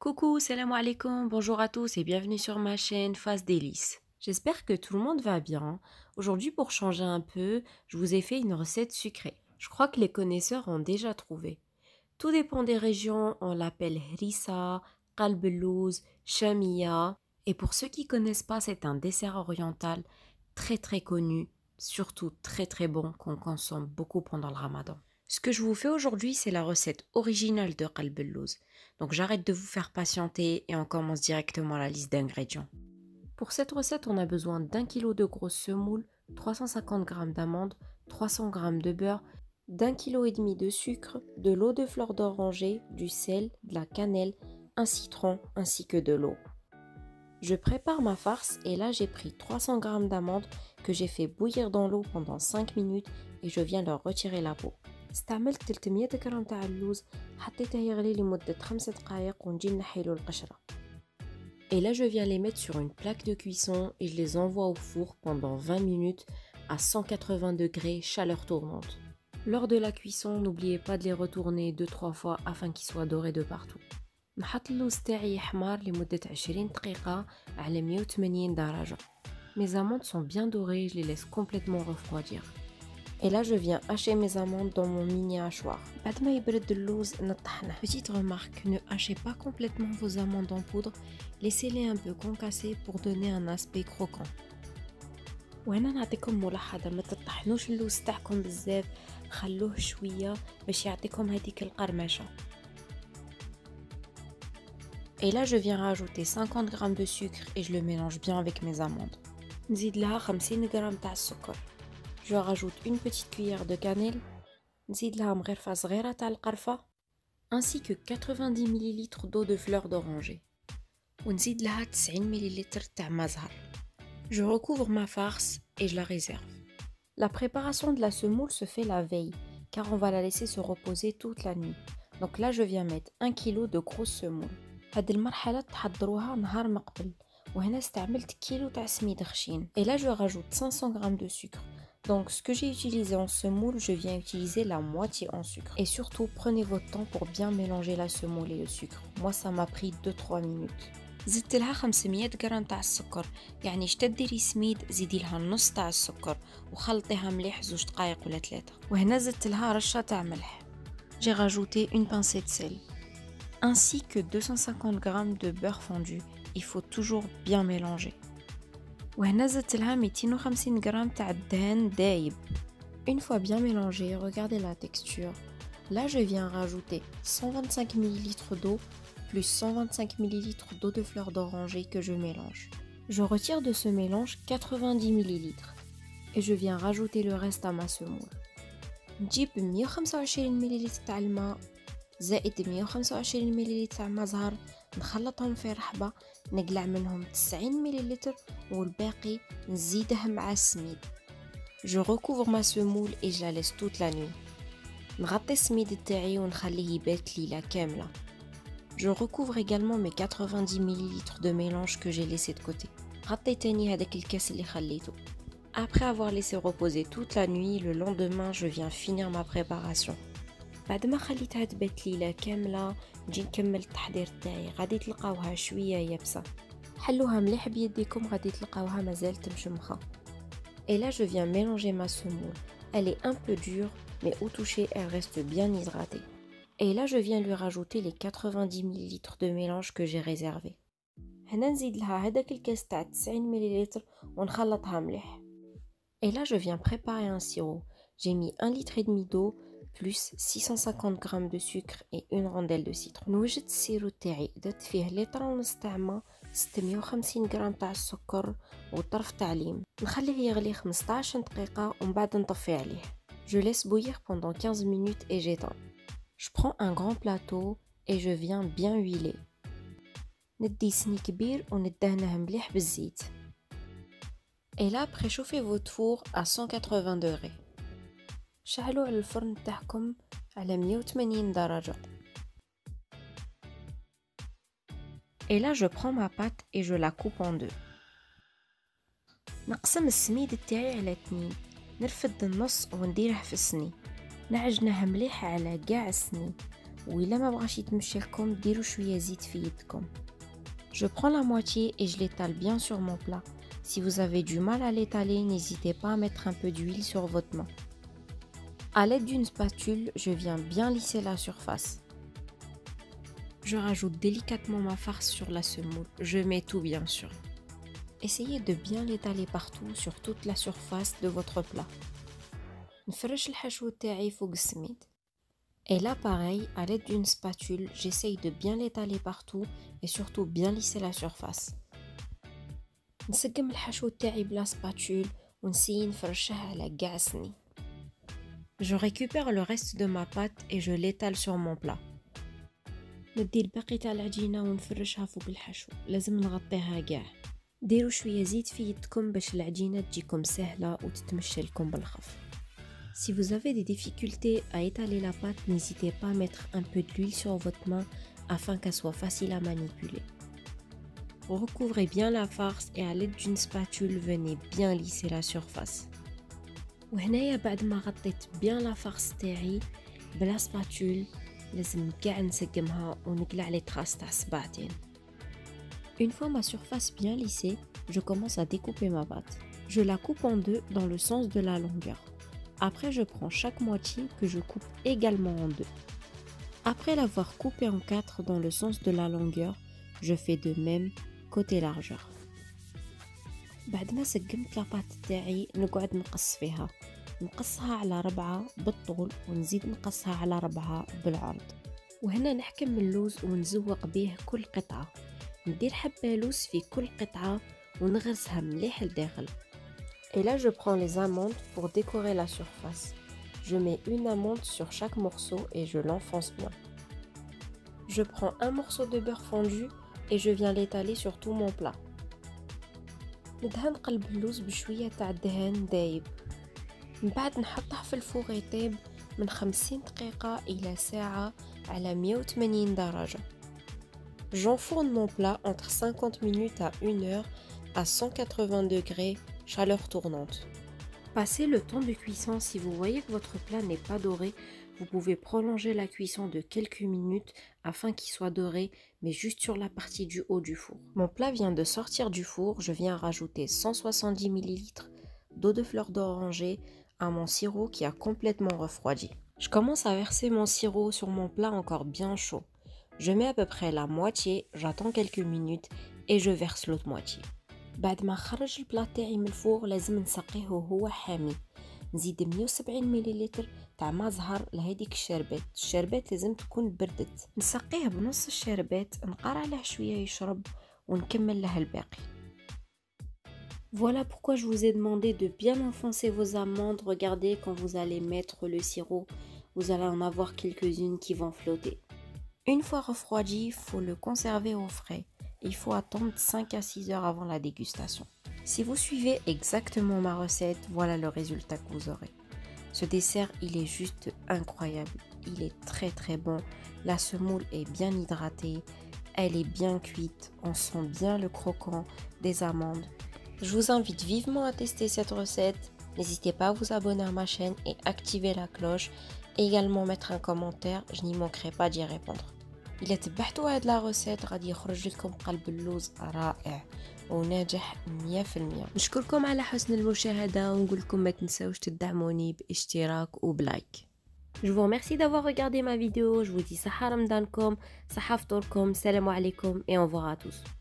Coucou, salam alaikum, bonjour à tous et bienvenue sur ma chaîne Face Délices. J'espère que tout le monde va bien. Aujourd'hui, pour changer un peu, je vous ai fait une recette sucrée. Je crois que les connaisseurs ont déjà trouvé. Tout dépend des régions, on l'appelle harissa, qalbelouz, chamia. Et pour ceux qui connaissent pas, c'est un dessert oriental très connu, surtout très bon qu'on consomme beaucoup pendant le ramadan. Ce que je vous fais aujourd'hui, c'est la recette originale de qalbelouz. Donc j'arrête de vous faire patienter et on commence directement la liste d'ingrédients. Pour cette recette, on a besoin d'1 kg de grosses semoules, 350 g d'amandes, 300 g de beurre, d'1,5 kg de sucre, de l'eau de fleur d'oranger, du sel, de la cannelle, un citron ainsi que de l'eau. Je prépare ma farce et là j'ai pris 300 g d'amandes que j'ai fait bouillir dans l'eau pendant 5 minutes et je viens leur retirer la peau. استعملت 300 غرام تاع اللوز حطيته يغلي لمدة 5 دقائق ونجي نحيلو القشرة. Et là je viens les mettre sur une plaque de cuisson et je les envoie au four pendant 20 minutes à 180 degrés chaleur tournante. Lors de la cuisson, n'oubliez pas de les retourner 2-3 fois afin qu'ils soient dorés de partout. نحط اللوز تاعي يحمر لمدة 20 دقيقة على 180 درجة. Mes amandes sont bien dorées, je les laisse complètement refroidir. Et là, je viens hacher mes amandes dans mon mini hachoir. Petite remarque, ne hachez pas complètement vos amandes en poudre, laissez-les un peu concassées pour donner un aspect croquant. وهنا نعطيكم ملاحظة ما تطحنوش اللوز تاعكم بزاف خلوه شوية باش يعطيكم هذيك القرمشة. Et là, je viens rajouter 50 g de sucre et je le mélange bien avec mes amandes. نزيد لها 50 g تاع السكر. Je rajoute une petite cuillère de cannelle, نزيد لها مغرفة صغيرة تاع القرفة, ainsi que 90 ml d'eau de fleur d'oranger. ونزيد لها 90 ml تاع مزهر. Je recouvre ma farce et je la réserve. La préparation de la semoule se fait la veille, car on va la laisser se reposer toute la nuit. Donc là, je viens mettre 1 kg de grosses semoules. هاد المرحلة تحضروها نهار مقبل. وهنا استعملت كيلو تاع سميد خشين. Et là, je rajoute 500 g de sucre. Donc, ce que j'ai utilisé en semoule, je viens utiliser la moitié en sucre. Et surtout, prenez votre temps pour bien mélanger la semoule et le sucre. Moi, ça m'a pris 2-3 minutes. زدت لها 500 غرام تاع السكر، يعني شتا ديري سميد زيدي لها النص تاع السكر وخلطيها مليح 2 دقائق ولا 3. وهنا زدت لها رشة تاع ملح. J'ai rajouté une pincée de sel, ainsi que 250 g de beurre fondu. Il faut toujours bien mélanger. وهنا زدت لها 250 g تاع الدهن دايب. Une fois bien mélangé, regardez la texture. Là, je viens rajouter 125 ml d'eau plus 125 ml d'eau de fleur d'oranger que je mélange. Je retire de ce mélange 90 ml et je viens rajouter le reste à ma semoule. نجيب 125 ml تاع الماء زائد 125 ملل تاع مزهر، نخلطهم في رحبة، نقلع منهم 90 ملل والباقي نزيده مع السميد. Je recouvre ma semoule et je la laisse toute la nuit. نغطي السميد تاعي ونخليه يبات ليلة كاملة. Je recouvre également mes 90 ml de mélange que j'ai laissé de côté. غطي تاني هذاك الكاس اللي خليته. Après avoir laissé reposer toute la nuit, le lendemain, je viens finir ma préparation. بعد ما خليتها تبات ليلة كاملة نجي نكمل التحضير تاعي. غادي تلقاوها شوية يابسة، حلوها مليح بيديكم غادي تلقاوها مازالت مشمخة. Et là je viens mélanger ma semoule. Elle est un peu dure, mais au toucher elle reste bien hydratée. Et là je viens lui rajouter les 90 ml de mélange que j'ai réservé. هنا نزيد لها هذاك الكاس تاع 90 ملل ونخلطها مليح. Et là je viens préparer un sirop. J'ai mis 1,5 litre d'eau plus 650 g de sucre et une rondelle de citron. نوجد السيرو تاعي درت فيه لتر ونص تاع ما، 650 g تاع السكر وطرف تاع ليم. نخليه يغلي 15 دقيقة ومن بعد نطفي عليه. Je laisse bouillir pendant 15 minutes et j'éteins. Je prends un grand plateau et je viens bien huiler. ندي سني كبير وندهنه مليح بالزيت. Et là préchauffez votre four à 180 degrés. شعلوا على الفرن تاعكم على 180 درجة. Et là je prends ma pâte et je la coupe en deux. نقسم السميد تاعي على 2، نرفد النص ونديره في الصني، نعجنه مليح على قاع الصني وإلا ما بغاش يتمشي لكم ديروا شوية زيت في يدكم. Je prends la moitié et je l'étale bien sur mon plat. Si vous avez du mal à l'étaler, n'hésitez pas à mettre un peu d'huile sur votre main. À l'aide d'une spatule, je viens bien lisser la surface. Je rajoute délicatement ma farce sur la semoule. Je mets tout bien sûr. Essayez de bien l'étaler partout sur toute la surface de votre plat. نفرش الحشو تاعي فوق السميد. Et là pareil, à l'aide d'une spatule, j'essaye de bien l'étaler partout et surtout bien lisser la surface. نسقم الحشو تاعي بلا spatule ونسيي نفرشه على كاع السنين. Je récupère le reste de ma pâte et je l'étale sur mon plat. ندي الباقي تاع العجينة ونفرشها فوق الحشو، لازم نغطيها كاع. ديروا شوية زيت في يدكم باش العجينة تجيكم سهلة وتتمشى لكم بالخف. Si vous avez des difficultés à étaler la pâte, n'hésitez pas à mettre un peu d'huile sur votre main afin qu'elle soit facile à manipuler. Recouvrez bien la farce et à l'aide d'une spatule, venez bien lisser la surface. وهنايا بعد ما غطيت bien la farce تاعي بلا spatule لازم كاع نسقمها ونقلع les traces تاع الصباعتين. Une fois ma surface bien lissée, je commence à découper ma pâte. Je la coupe en deux dans le sens de la longueur. Après, je prends chaque moitié que je coupe également en deux. Après l'avoir coupée en quatre dans le sens de la longueur, je fais de même côté largeur. بعد ما سقمت لاباط تاعي نقعد نقص فيها. نقصها على 4 بالطول ونزيد نقصها على 4 بالعرض. وهنا نحكم اللوز ونزوق به كل قطعة. ندير حبة لوز في كل قطعة ونغرسها مليح لداخل. Et là, je prends les amandes pour décorer la surface. Je mets une amande sur chaque morceau et je l'enfonce bien. Je prends un morceau de beurre fondu et je viens l'étaler sur tout mon plat. ندهن قلب اللوز بشوية تاع دهان دايب. من بعد نحطه في الفوغ يطيب من 50 دقيقة إلى ساعة على 180 درجة. J'enfourne mon plat entre 50 minutes à 1 heure à 180 degrés, chaleur tournante. Passez le temps de cuisson. Si vous voyez que votre plat n'est pas doré, vous pouvez prolonger la cuisson de quelques minutes afin qu'il soit doré, mais juste sur la partie du haut du four. Mon plat vient de sortir du four, je viens rajouter 170 ml d'eau de fleur d'oranger à mon sirop qui a complètement refroidi. Je commence à verser mon sirop sur mon plat encore bien chaud. Je mets à peu près la moitié, j'attends quelques minutes et je verse l'autre moitié. بعد ما خرج البلا تاعي من الفوغ لازم نسقيه وهو حامي. نزيد 170 مليلتر تاع ما زهر لهذيك الشربات لازم تكون بردت. نسقيه بنص الشربات، نقار عليه شويه يشرب ونكمل له الباقي. Voilà pourquoi je vous ai demandé de bien enfoncer vos amandes. Regardez, quand vous allez mettre le sirop, vous allez en avoir quelques-unes qui vont flotter. Une fois refroidi, il faut le conserver au frais. Il faut attendre 5 à 6 heures avant la dégustation. Si vous suivez exactement ma recette, voilà le résultat que vous aurez. Ce dessert, il est juste incroyable. Il est très très bon. La semoule est bien hydratée. Elle est bien cuite. On sent bien le croquant des amandes. Je vous invite vivement à tester cette recette. N'hésitez pas à vous abonner à ma chaîne et activer la cloche. Et également mettre un commentaire, je n'y manquerai pas d'y répondre. إلا تبعتوا هاد لا روسيت غادي يخرج لكم قلب اللوز رائع وناجح 100%. نشكركم على حسن المشاهدة ونقول لكم ما تنساوش تدعموني باشتراك وبلايك. Je vous remercie d'avoir regardé ma vidéo. Je vous dis صحة رمضانكم، صحة فطوركم، السلام عليكم et au revoir à tous.